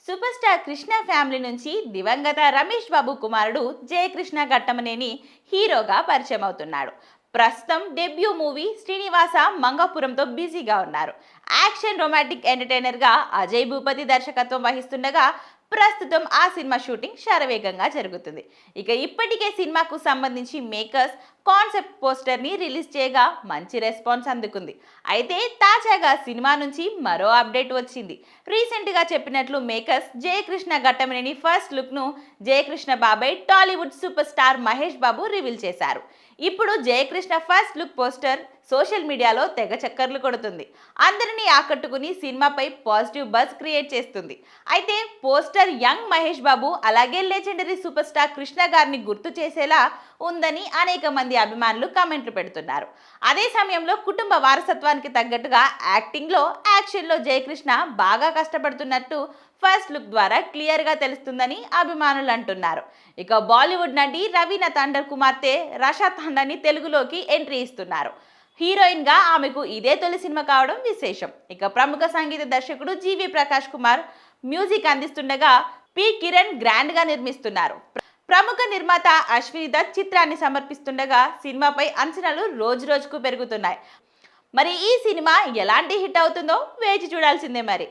Super star Krishna family నుంచి దివంగత రమేష్ బాబు కుమారుడు జయకృష్ణ ఘట్టమనేని హీరోగా పరిచయం అవుతున్నాడు. ప్రస్తుతం డెబ్యూ మూవీ శ్రీనివాస మంగాపురంతో బిజీగా ఉన్నారు. యాక్షన్ రొమాంటిక్ ఎంటర్టైనర్గా అజయ్ భూపతి దర్శకత్వం వహిస్తుండగా ప్రస్తుతం ఆ సినిమా షూటింగ్ శరవేగంగా జరుగుతుంది. ఇక ఇప్పటికే సినిమాకు సంబంధించి మేకర్స్ కాన్సెప్ట్ పోస్టర్ ని రిలీజ్ చేయగా మంచి రెస్పాన్స్ అందుకుంది. అయితే తాజాగా సినిమా నుంచి మరో అప్డేట్ వచ్చింది. రీసెంట్ గా చెప్పినట్లు makers Jayakrishna Ghattamaneni first look ను జయకృష్ణ బాబాయ్ Tollywood super star Mahesh Babu reveal చేశారు. ఇప్పుడు Jayakrishna first look poster social మీడియాలో తెగ చక్కర్లు కొడుతుంది. అందరినీ ఆకట్టుకుని సినిమాపై పాజిటివ్ బజ్ క్రియేట్ చేస్తుంది. అయితే పోస్టర్ యంగ్ మహేష్ బాబు అలాగే లెజెండరీ సూపర్ స్టార్ కృష్ణ గారిని గుర్తు చేసేలా ఉందని అనేక మంది అభిమానులు కామెంట్లు పెడుతున్నారు. అదే సమయంలో కుటుంబ వారసత్వానికి తగ్గట్టుగా యాక్టింగ్లో యాక్షన్లో జయకృష్ణ బాగా కష్టపడుతున్నట్టు ఫస్ట్ లుక్ ద్వారా క్లియర్ గా తెలుస్తుందని అభిమానులు అంటున్నారు. ఇక బాలీవుడ్ నటి రవీనా తండర్ కుమార్తె రషా తండాని తెలుగులోకి ఎంట్రీ ఇస్తున్నారు. హీరోయిన్ గా ఆమెకు ఇదే తొలి సినిమా కావడం విశేషం. ఇక ప్రముఖ సంగీత దర్శకుడు జీవి ప్రకాష్ కుమార్ మ్యూజిక్ అందిస్తుండగా పి కిరణ్ గ్రాండ్ గా నిర్మిస్తున్నారు. ప్రముఖ నిర్మాత అశ్విని దత్ చిత్రాన్ని సమర్పిస్తుండగా సినిమాపై అంచనాలు రోజు రోజుకు పెరుగుతున్నాయి. మరి ఈ సినిమా ఎలాంటి హిట్ అవుతుందో వేచి చూడాల్సిందే మరి.